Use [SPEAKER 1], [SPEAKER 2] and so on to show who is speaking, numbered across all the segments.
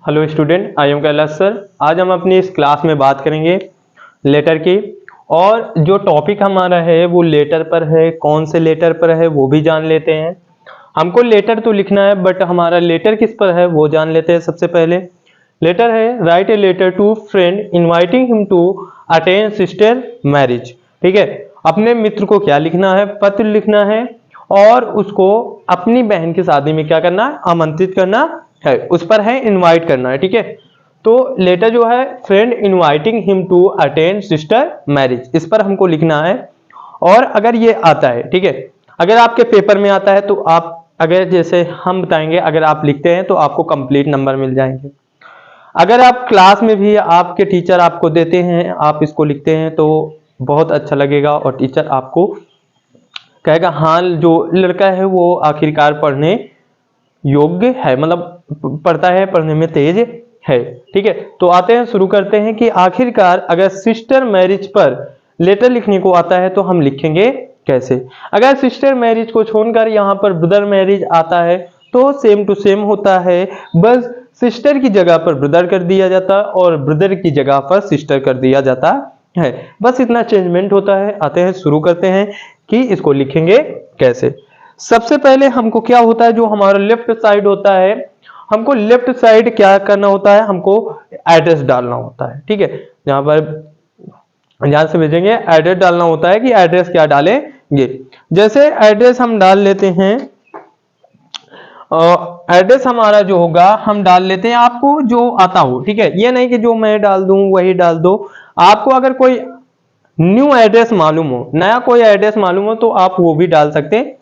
[SPEAKER 1] Hello student, I am Kailash sir. आज हम अपनी इस क्लास में बात करेंगे लेटर की। और जो टॉपिक हमारा है वो लेटर पर है। कौन से लेटर पर है वो भी जान लेते हैं। हमको लेटर तो लिखना है, बट हमारा लेटर किस पर है वो जान लेते हैं। सबसे पहले लेटर है, write a letter to friend inviting him to attend sister marriage. ठीक है, अपने मित्र को क्या लिखना है? पत्र लिखना है और उसको अपनी बहन की शादी में क्या करना है? आमंत्रित करना है। उस पर है इनवाइट करना है। ठीक है, तो लेटर जो है friend inviting him to attend sister marriage, इस पर हमको लिखना है। और अगर ये आता है, ठीक है, अगर आपके पेपर में आता है तो आप, अगर जैसे हम बताएंगे, अगर आप लिखते हैं तो आपको कंप्लीट नंबर मिल जाएंगे। अगर आप क्लास में भी आपके टीचर आपको देते हैं, आप इसको लिखते हैं तो बहुत अच्छा लगेगा और टीचर आपको कहेगा हाँ, जो लड़का है वो आखिरकार पढ़ने योग्य है, मतलब पढ़ता है, पढ़ने में तेज है। ठीक है, तो आते हैं, शुरू करते हैं कि आखिरकार अगर सिस्टर मैरिज पर लेटर लिखने को आता है तो हम लिखेंगे कैसे। अगर सिस्टर मैरिज को छोड़कर यहाँ पर ब्रदर मैरिज आता है तो सेम टू सेम होता है, बस सिस्टर की जगह पर ब्रदर कर दिया जाता है और ब्रदर की जगह पर सिस्टर कर दिया जाता है। बस इतना चेंजमेंट होता है। आते हैं, शुरू करते हैं कि इसको लिखेंगे कैसे। सबसे पहले हमको क्या होता है, जो हमारा लेफ्ट साइड होता है, हमको लेफ्ट साइड क्या करना होता है? हमको एड्रेस डालना होता है। ठीक है, यहाँ पर ध्यान से भेजेंगे, एड्रेस डालना होता है कि एड्रेस क्या डालेंगे। जैसे एड्रेस हम डाल लेते हैं, एड्रेस हमारा जो होगा हम डाल लेते हैं, आपको जो आता हो। ठीक है, ये नहीं कि जो मैं डाल दूं वही डाल दो। आपको अगर कोई न्यू एड्रेस मालूम हो, नया कोई एड्रेस मालूम हो, तो आप वो भी डाल सकते हैं।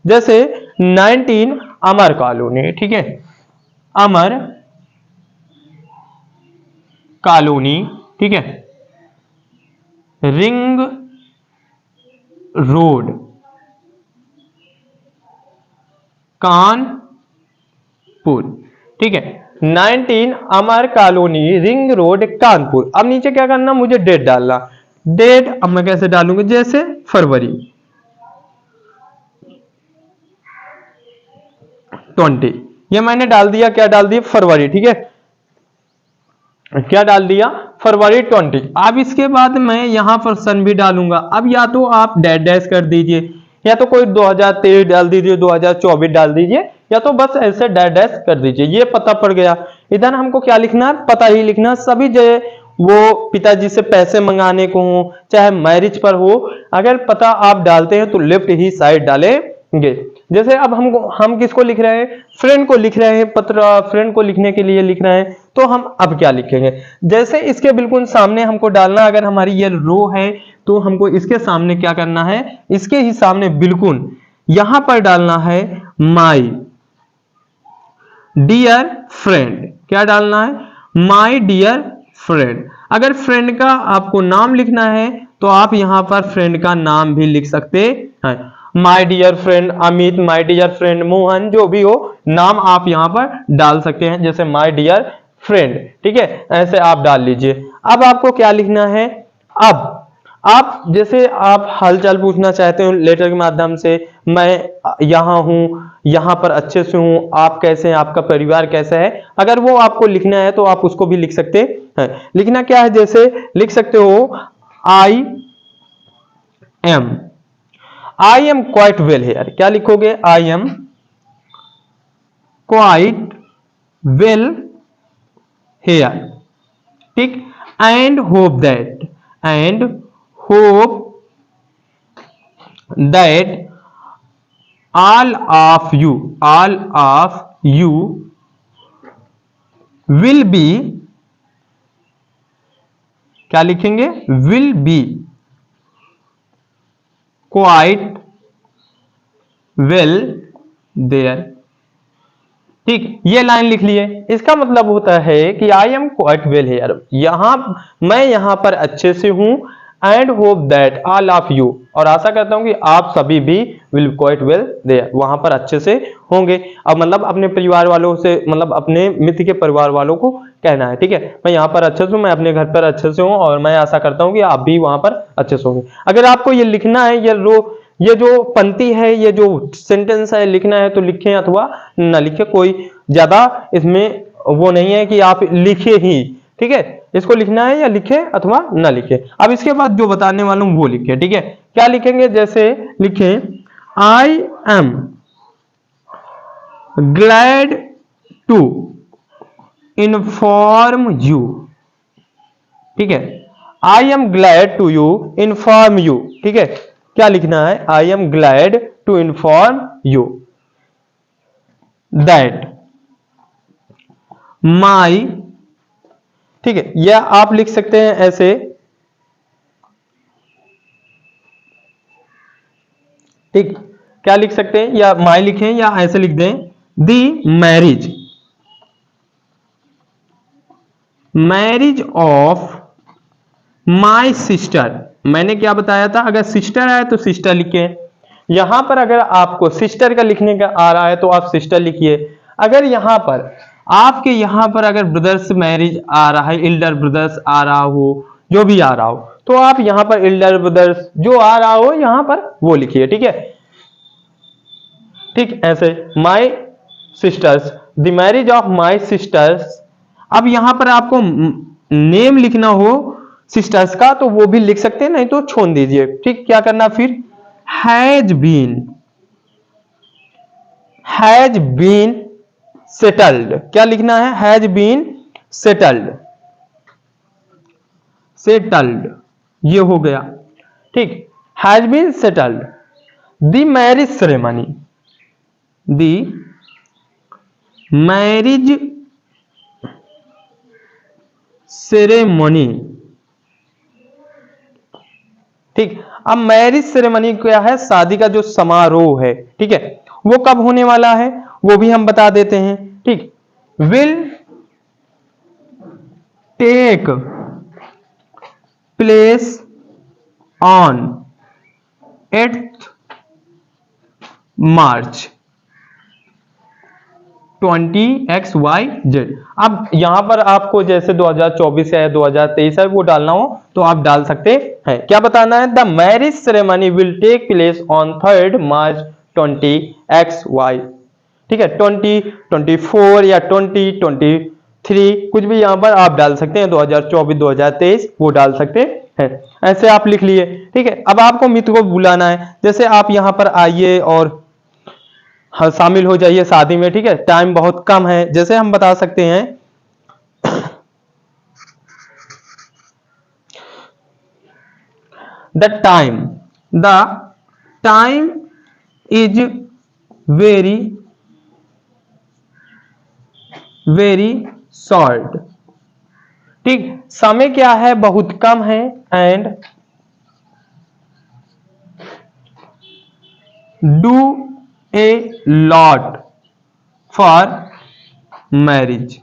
[SPEAKER 1] जैसे 19 अमर कॉलोनी। ठीक है, अमर कॉलोनी, ठीक है, रिंग रोड, कानपुर। ठीक है, 19 अमर कॉलोनी, रिंग रोड, कानपुर। अब नीचे क्या करना? मुझे डेट डालना। डेट अब मैं कैसे डालूंगा? जैसे फरवरी 20, ये मैंने डाल दिया। क्या डाल दिया? फरवरी। ठीक है, क्या डाल दिया? फरवरी 20। अब इसके बाद मैं यहां पर सन भी डालूंगा। अब या तो आप डैश डैश कर दीजिए, या तो कोई 2023 डाल दीजिए, 2024 डाल दीजिए, या तो बस ऐसे डैश डैश कर दीजिए। ये पता पड़ गया। इधर हमको क्या लिखना है? पता ही लिखना। सभी जगह वो पिताजी से पैसे मंगाने को हो, चाहे मैरिज पर हो, अगर पता आप डालते हैं तो लेफ्ट ही साइड डालेंगे। जैसे अब हम किसको लिख रहे हैं? फ्रेंड को लिख रहे हैं पत्र। फ्रेंड को लिखने के लिए लिख रहे हैं, तो हम अब क्या लिखेंगे? जैसे इसके बिल्कुल सामने हमको डालना। अगर हमारी ये रो है तो हमको इसके सामने क्या करना है? इसके ही सामने बिल्कुल यहां पर डालना है माई डियर फ्रेंड। क्या डालना है? My dear friend. अगर फ्रेंड का आपको नाम लिखना है तो आप यहां पर फ्रेंड का नाम भी लिख सकते हैं। My dear friend Amit, my dear friend Mohan, जो भी हो नाम आप यहां पर डाल सकते हैं, जैसे माय डियर फ्रेंड। ठीक है, ऐसे आप डाल लीजिए। अब आपको क्या लिखना है? अब आप जैसे आप हालचाल पूछना चाहते हो लेटर के माध्यम से, मैं यहाँ हूँ, यहाँ पर अच्छे से हूँ, आप कैसे हैं, आपका परिवार कैसा है, अगर वो आपको लिखना है तो आप उसको भी लिख सकते हैं। लिखना क्या है? जैसे लिख सकते हो I am quite well here. क्या लिखोगे? I am quite well here. ठीक, and hope that all of you will be, क्या लिखेंगे? will be quite well there। ठीक, ये लाइन लिख लिए। इसका मतलब होता है कि आई एम क्वाइट वेल हेयर, मैं यहां पर अच्छे से हूं, and hope that all of you, और आशा करता हूं कि आप सभी भी विल क्वाइट वेल देयर, वहां पर अच्छे से होंगे। अब मतलब अपने परिवार वालों से, मतलब अपने मित्र के परिवार वालों को कहना है। ठीक है, मैं यहाँ पर अच्छे से हूँ, मैं अपने घर पर अच्छे से हूँ, और मैं आशा करता हूँ कि आप भी वहां पर अच्छे से होंगे। अगर आपको ये लिखना है, ये जो पंक्ति है, ये जो सेंटेंस है लिखना है तो लिखें अथवा ना लिखें, कोई ज्यादा इसमें वो नहीं है कि आप लिखे ही, ठीक है, इसको लिखना है या लिखे अथवा ना लिखे। अब इसके बाद जो बताने वाला हूं वो लिखे, ठीक है। क्या लिखेंगे, जैसे लिखें I am glad to inform you, ठीक है, I am glad to you inform you, ठीक है। क्या लिखना है, I am glad to inform you that my, ठीक है, या आप लिख सकते हैं ऐसे, ठीक, क्या लिख सकते हैं, या माई लिखें या ऐसे लिख दें, दी मैरिज ऑफ माई सिस्टर। मैंने क्या बताया था, अगर सिस्टर आए तो सिस्टर लिखें। यहां पर अगर आपको सिस्टर का लिखने का आ रहा है तो आप सिस्टर लिखिए। अगर यहां पर आपके यहां पर अगर ब्रदर्स मैरिज आ रहा है, एल्डर ब्रदर्स आ रहा हो, जो भी आ रहा हो, तो आप यहां पर एल्डर ब्रदर्स जो आ रहा हो यहां पर वो लिखिए, ठीक है। ठीक, ऐसे my sisters, the marriage of my sisters. अब यहां पर आपको नेम लिखना हो सिस्टर्स का तो वो भी लिख सकते हैं, नहीं तो छोड़ दीजिए, ठीक। क्या करना फिर, हैज बीन सेटल्ड। क्या लिखना है, हैज बीन सेटल्ड, ये हो गया, ठीक। Has been settled the marriage ceremony, ठीक। अब मैरिज सेरेमनी क्या है, शादी का जो समारोह है, ठीक है, वो कब होने वाला है वो भी हम बता देते हैं, ठीक। Will take place on 8th March 20XYZ। अब यहां पर आपको जैसे 2024 है 2023 है वो डालना हो तो आप डाल सकते हैं। क्या बताना है, the marriage ceremony will take place on 3rd March 20XY, ठीक है, 2024 या 2023 कुछ भी यहां पर आप डाल सकते हैं, 2024 2023 वो डाल सकते हैं, ऐसे आप लिख लिए, ठीक है। अब आपको मित्र को बुलाना है, जैसे आप यहां पर आइए और हाँ शामिल हो जाइए शादी में, ठीक है, टाइम बहुत कम है, जैसे हम बता सकते हैं the time is very short, ठीक, समय क्या है, बहुत कम है, and do a lot for marriage.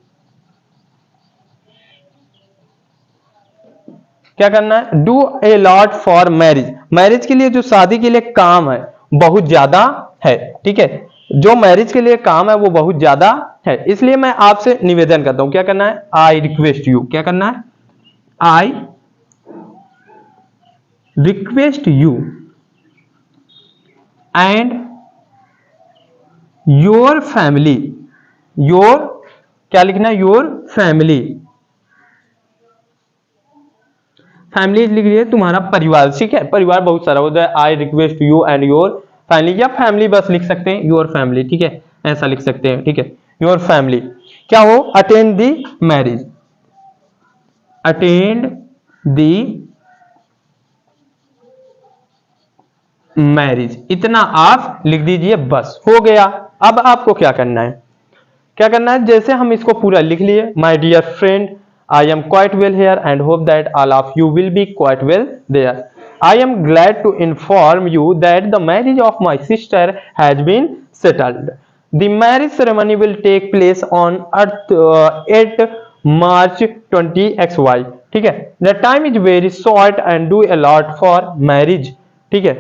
[SPEAKER 1] क्या करना है, do a lot for marriage, marriage के लिए जो शादी के लिए काम है बहुत ज्यादा है, ठीक है, जो मैरिज के लिए काम है वो बहुत ज्यादा है, इसलिए मैं आपसे निवेदन करता हूं, क्या करना है, आई रिक्वेस्ट यू, क्या करना है, I request you and your family, क्या लिखना है, योर फैमिली लिख लीजिए, तुम्हारा परिवार, ठीक है, परिवार बहुत सारा होता है, I request you and your family, या फैमिली बस लिख सकते हैं, योर फैमिली, ठीक है, ऐसा लिख सकते हैं, ठीक है, योर फैमिली क्या हो, अटेंड दी मैरिज, इतना आप लिख दीजिए, बस हो गया। अब आपको क्या करना है, जैसे हम इसको पूरा लिख लिए, my dear friend, I am quite well here and hope that all of you will be quite well there. I am glad to inform you that the marriage of my sister has been settled. The marriage ceremony will take place on 8 March 20XY. ठीक है, the time is very short and do a lot for marriage. ठीक है,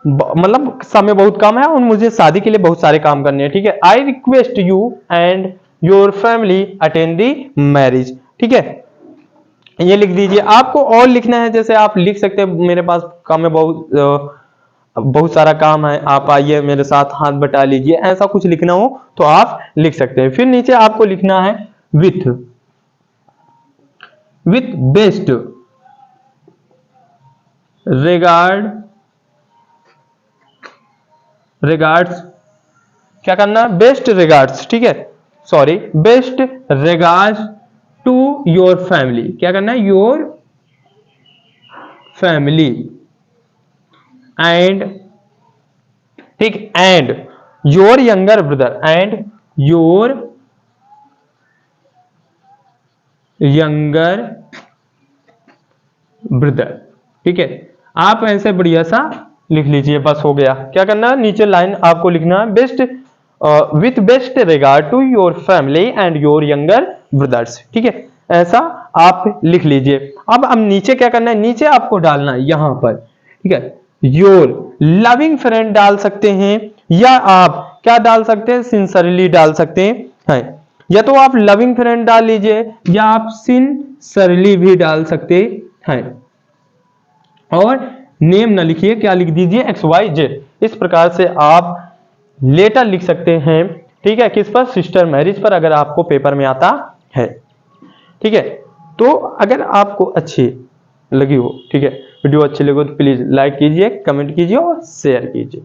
[SPEAKER 1] मतलब समय बहुत कम है और मुझे शादी के लिए बहुत सारे काम करने हैं, ठीक है। I request you and your family attend the marriage, ठीक है, ये लिख दीजिए। आपको और लिखना है, जैसे आप लिख सकते हैं, मेरे पास काम है बहुत बहुत सारा काम है, आप आइए मेरे साथ हाथ बटा लीजिए, ऐसा कुछ लिखना हो तो आप लिख सकते हैं। फिर नीचे आपको लिखना है विथ बेस्ट रिगार्ड्स, क्या करना है, बेस्ट रिगार्ड्स, ठीक है, sorry, best regards to your family, क्या करना है, योर फैमिली एंड, ठीक, and your younger brother, and your younger brother, ठीक है। आप ऐसे बढ़िया सा लिख लीजिए, बस हो गया। क्या करना है, नीचे लाइन आपको लिखना है best with best regard to your family and your younger brothers, ठीक है, ऐसा आप लिख लीजिए। अब नीचे क्या करना है, नीचे आपको डालना है यहां पर, ठीक है, योर लविंग फ्रेंड डाल सकते हैं, या आप क्या डाल सकते हैं, सिंसरली डाल सकते हैं, या तो आप लविंग फ्रेंड डाल लीजिए या आप सिंसरली भी डाल सकते हैं। और नेम ना लिखिए, क्या लिख दीजिए, XYZ। इस प्रकार से आप लेटर लिख सकते हैं, ठीक है, किस पर, सिस्टर मैरिज पर, अगर आपको पेपर में आता है, ठीक है। तो अगर आपको अच्छी लगी हो, ठीक है, वीडियो अच्छी लगी हो तो प्लीज लाइक कीजिए, कमेंट कीजिए और शेयर कीजिए।